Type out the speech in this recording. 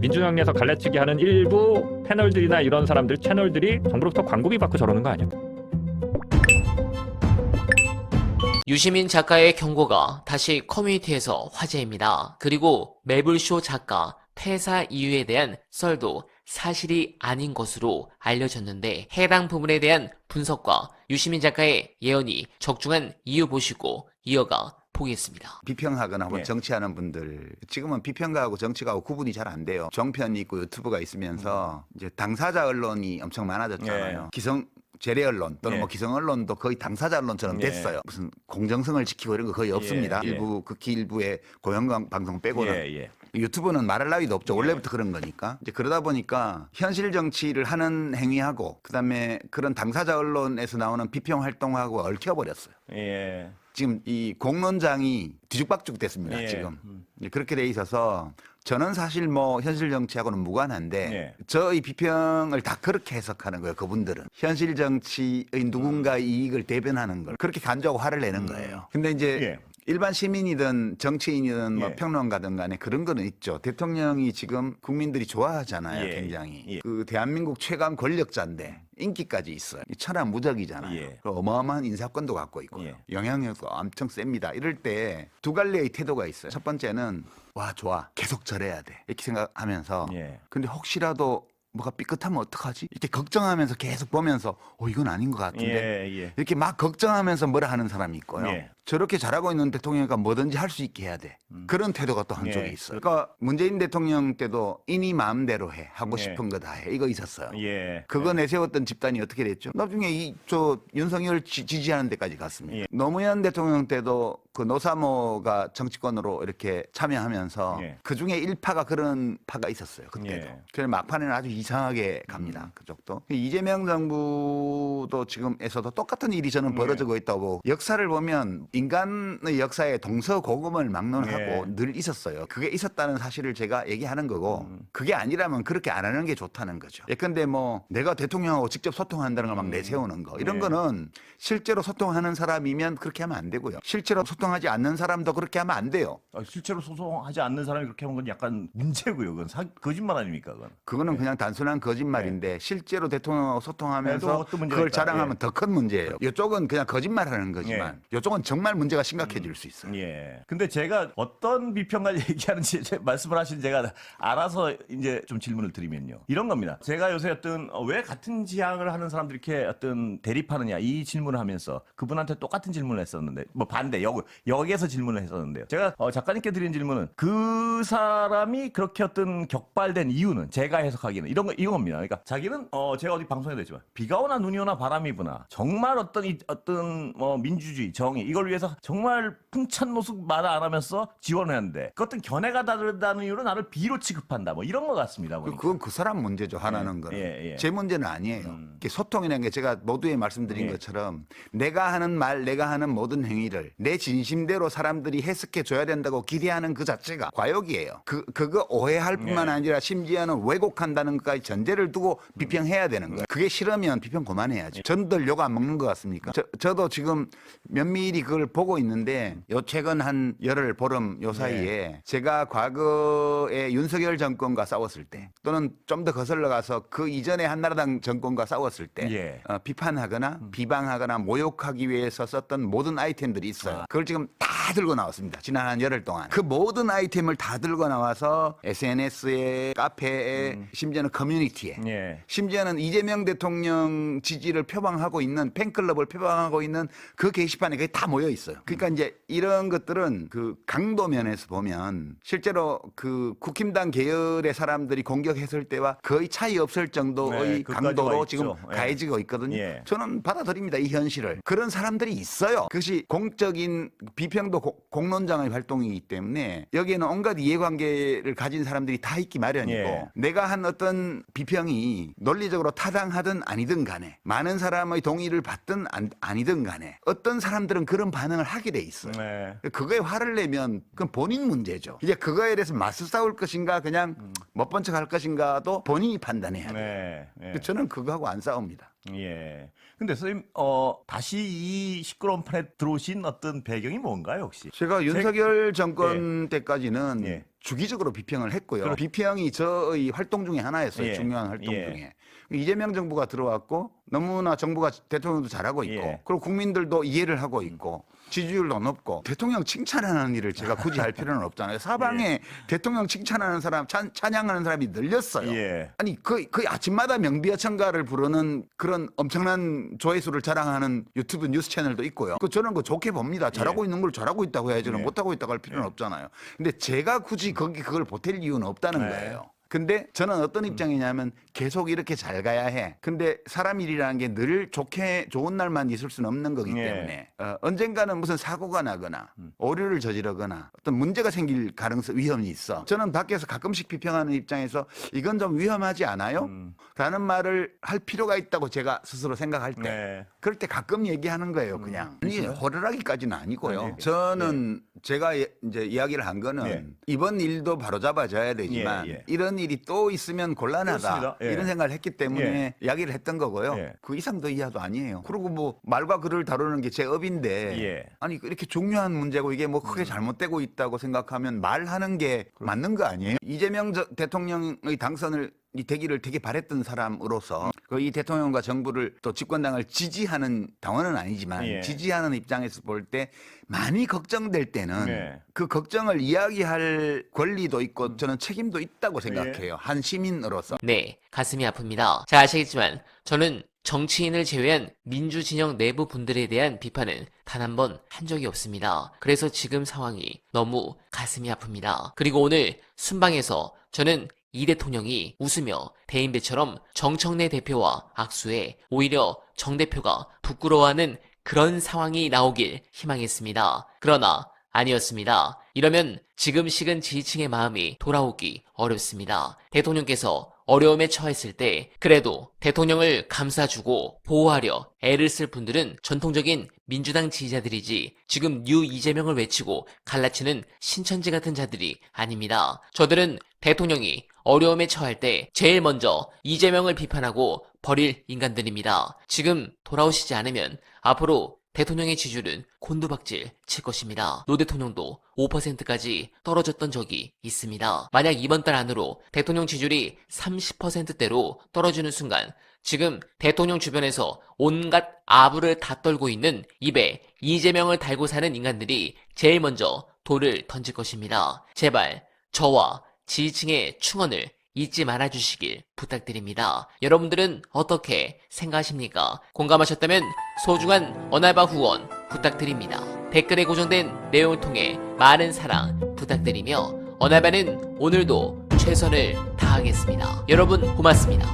민주당에서 갈라치기 하는 일부 패널들이나 이런 사람들 채널들이 정부로부터 광고비 받고 저러는 거 아니야? 유시민 작가의 경고가 다시 커뮤니티에서 화제입니다. 그리고 매블쇼 작가 퇴사 이유에 대한 썰도 사실이 아닌 것으로 알려졌는데 해당 부분에 대한 분석과 유시민 작가의 예언이 적중한 이유 보시고 이어가 보겠습니다. 비평하거나 혹은 정치하는 분들, 지금은 비평가하고 정치가하고 구분이 잘 안 돼요. 정편이 있고 유튜브가 있으면서 이제 당사자 언론이 엄청 많아졌잖아요. 재래 언론 또는 뭐 기성 언론도 거의 당사자 언론처럼 됐어요. 무슨 공정성을 지키고 이런 거 거의 없습니다. 일부 극히 일부의 공영 방송 빼고는. 유튜브는 말할 나위도 없죠. 원래부터 그런 거니까. 이제 그러다 보니까 현실 정치를 하는 행위하고 그다음에 그런 당사자 언론에서 나오는 비평 활동하고 얽혀버렸어요. 지금 이 공론장이 뒤죽박죽 됐습니다. 지금 그렇게 돼 있어서 저는 사실 뭐 현실 정치하고는 무관한데 저의 비평을 다 그렇게 해석하는 거예요. 그분들은 현실 정치의 누군가의 이익을 대변하는 걸 그렇게 간주하고 화를 내는 거예요. 근데 이제 일반 시민이든 정치인이든 뭐 평론가든 간에 그런 거는 있죠. 대통령이 지금 국민들이 좋아하잖아요. 굉장히. 그 대한민국 최강 권력자인데 인기까지 있어요. 천하무적이잖아요. 어마어마한 인사권도 갖고 있고요. 영향력도 엄청 셉니다. 이럴 때 두 갈래의 태도가 있어요. 첫 번째는 와 좋아 계속 저래야 돼 이렇게 생각하면서 근데 혹시라도 뭐가 삐끗하면 어떡하지? 이렇게 걱정하면서 계속 보면서 이건 아닌 것 같은데 이렇게 막 걱정하면서 뭐라 하는 사람이 있고요. 저렇게 잘하고 있는 대통령이니까 뭐든지 할 수 있게 해야 돼. 그런 태도가 또 한쪽에 있어요. 그러니까 문재인 대통령 때도 이니 마음대로 해. 하고 싶은 거 다 해. 이거 있었어요. 그거 내세웠던 집단이 어떻게 됐죠? 나중에 저 윤석열 지지하는 데까지 갔습니다. 노무현 대통령 때도 그 노사모가 정치권으로 이렇게 참여하면서 그중에 일파가 그런 파가 있었어요. 그때도. 그래서 막판에는 아주 이상하게 갑니다. 그쪽도. 이재명 정부도 지금에서도 똑같은 일이 저는 벌어지고 있다고. 역사를 보면 인간의 역사에 동서고금을 막론하고 늘 있었어요. 그게 있었다는 사실을 제가 얘기하는 거고 그게 아니라면 그렇게 안 하는 게 좋다는 거죠. 예컨대 뭐 내가 대통령하고 직접 소통한다는 걸 막 내세우는 거 이런 거는 실제로 소통하는 사람이면 그렇게 하면 안 되고요. 실제로 소통하지 않는 사람도 그렇게 하면 안 돼요. 실제로 소통하지 않는 사람이 그렇게 하는 건 약간 문제고요. 그건 거짓말 아닙니까? 그거는 그냥 단순한 거짓말인데 실제로 대통령하고 소통하면서 그걸 자랑하면 더 큰 문제예요. 이쪽은 그냥 거짓말하는 거지만 이쪽은 정말 문제가 심각해질 수 있어요. 근데 제가 어떤 비평가 얘기하는지 말씀을 하시는 제가 알아서 이제 좀 질문을 드리면요. 이런 겁니다. 제가 요새 왜 같은 지향을 하는 사람들이 이렇게 대립하느냐 이 질문을 하면서 그분한테 똑같은 질문을 했었는데 뭐 반대 여기에서 질문을 했었는데요. 제가 작가님께 드린 질문은 그 사람이 그렇게 격발된 이유는 제가 해석하기는 이겁니다. 그러니까 자기는 제가 어디 방송에도 했지만 비가 오나 눈이 오나 바람이 부나 정말 어떤 민주주의 정의 이걸 위해서 정말 풍찬노숙 마다 안 하면서 지원을 했는데 그 어떤 견해가 다르다는 이유로 나를 비로 취급한다 뭐 이런 것 같습니다. 보니까. 그건 그 사람 문제죠. 화나는 거는. 제 문제는 아니에요. 소통이라는 게 제가 모두에 말씀드린 것처럼 내가 하는 말 내가 하는 모든 행위를 내 진심대로 사람들이 해석해 줘야 된다고 기대하는 그 자체가 과욕이에요. 그거 오해할 뿐만 아니라 심지어는 왜곡한다는 것까지 전제를 두고 비평해야 되는 거예요. 그게 싫으면 비평 그만해야죠. 전들 욕 안 먹는 것 같습니까? 저도 지금 면밀히 그걸 보고 있는데 최근 한 열흘 보름 요 사이에 제가 과거에 윤석열 정권과 싸웠을 때 또는 좀 더 거슬러 가서 그 이전에 한나라당 정권과 싸웠을 때 비판하거나 비방하거나 모욕하기 위해서 썼던 모든 아이템들이 있어요. 그걸 지금 다 들고 나왔습니다. 지난 한 열흘 동안. 그 모든 아이템을 다 들고 나와서 SNS에 카페에 심지어는 커뮤니티에 심지어는 이재명 대통령 지지를 표방하고 있는 팬클럽을 표방하고 있는 그 게시판에 그게 다 모여 있어요. 그러니까 이제 이런 것들은 그 강도 면에서 보면 실제로 그 국힘당 계열의 사람들이 공격했을 때와 거의 차이 없을 정도의 강도로 지금 가해지고 있거든요. 저는 받아들입니다. 이 현실을. 그런 사람들이 있어요. 그것이 공적인 비평도 공론장의 활동이기 때문에 여기에는 온갖 이해관계를 가진 사람들이 다 있기 마련이고 내가 한 어떤 비평이 논리적으로 타당하든 아니든 간에 많은 사람의 동의를 받든 아니든 간에 어떤 사람들은 그런 반응을 하게 돼 있어요. 그거에 화를 내면 그건 본인 문제죠. 이제 그거에 대해서 맞서 싸울 것인가 그냥 못 본 척 할 것인가도 본인이 판단해야 돼요. 저는 그거하고 안 싸웁니다. 예. 근데 선생님, 다시 이 시끄러운 판에 들어오신 어떤 배경이 뭔가요, 혹시? 제가 윤석열 정권 때까지는 예. 주기적으로 비평을 했고요. 그렇- 비평이 저의 활동 중에 하나였어요. 예. 중요한 활동 예. 중에. 이재명 정부가 들어왔고 너무나 정부가 대통령도 잘하고 있고 예. 그리고 국민들도 이해를 하고 있고 지지율도 높고 대통령 칭찬하는 일을 제가 굳이 할 필요는 없잖아요. 사방에 대통령 칭찬하는 사람, 찬양하는 사람이 늘렸어요. 예. 아니 거의 아침마다 명비어천가를 부르는 그런 엄청난 조회수를 자랑하는 유튜브 뉴스 채널도 있고요. 저는 좋게 봅니다. 잘하고 있는 걸 잘하고 있다고 해야지 예. 못하고 있다고 할 필요는 없잖아요. 근데 제가 굳이 그걸 보탤 이유는 없다는 네. 거예요. 근데 저는 어떤 입장이냐면 계속 이렇게 잘 가야 해. 근데 사람 일이라는 게 늘 좋은 날만 있을 수는 없는 거기 예. 때문에 언젠가는 무슨 사고가 나거나 오류를 저지르거나 어떤 문제가 생길 위험이 있어. 저는 밖에서 가끔씩 비평하는 입장에서 이건 좀 위험하지 않아요? 라는 말을 할 필요가 있다고 제가 스스로 생각할 때 네. 그럴 때 가끔 얘기하는 거예요, 그냥. 아니, 호루라기까지는 아니고요. 아니, 저는 제가 이제 이야기를 한 거는 예. 이번 일도 바로잡아줘야 되지만 예. 이런 일이 또 있으면 곤란하다. 그렇습니다. 예. 이런 생각을 했기 때문에 이야기를 했던 거고요. 예. 그 이상도 이하도 아니에요. 그리고 뭐 말과 글을 다루는 게 제 업인데 예. 아니 이렇게 중요한 문제고 이게 뭐 크게 잘못되고 있다고 생각하면 말하는 게 맞는 거 아니에요? 이재명 대통령의 당선을 이 되기를 되게 바랬던 사람으로서 이 대통령과 정부를 또 집권당을 지지하는 당원은 아니지만 예. 지지하는 입장에서 볼 때 많이 걱정될 때는 네. 그 걱정을 이야기할 권리도 있고 저는 책임도 있다고 생각해요. 한 시민으로서. 네, 가슴이 아픕니다. 잘 아시겠지만 저는 정치인을 제외한 민주진영 내부 분들에 대한 비판은 단 한 번 한 적이 없습니다. 그래서 지금 상황이 너무 가슴이 아픕니다. 그리고 오늘 순방에서 저는 이 대통령이 웃으며 대인배처럼 정청래 대표와 악수해 오히려 정 대표가 부끄러워하는 그런 상황이 나오길 희망했습니다. 그러나 아니었습니다. 이러면 지금 식은 지지층의 마음이 돌아오기 어렵습니다. 대통령께서 어려움에 처했을 때 그래도 대통령을 감싸주고 보호하려 애를 쓸 분들은 전통적인 민주당 지지자들이지 지금 뉴 이재명을 외치고 갈라치는 신천지 같은 자들이 아닙니다. 저들은 대통령이 어려움에 처할 때 제일 먼저 이재명을 비판하고 버릴 인간들입니다. 지금 돌아오시지 않으면 앞으로 대통령의 지지율은 곤두박질 칠 것입니다. 노 대통령도 5%까지 떨어졌던 적이 있습니다. 만약 이번 달 안으로 대통령 지지율이 30%대로 떨어지는 순간 지금 대통령 주변에서 온갖 아부를 다 떨고 있는 입에 이재명을 달고 사는 인간들이 제일 먼저 돌을 던질 것입니다. 제발 저와 지지층의 충언을 잊지 말아주시길 부탁드립니다. 여러분들은 어떻게 생각하십니까? 공감하셨다면 소중한 어날바 후원 부탁드립니다. 댓글에 고정된 내용을 통해 많은 사랑 부탁드리며 어날바는 오늘도 최선을 다하겠습니다. 여러분 고맙습니다.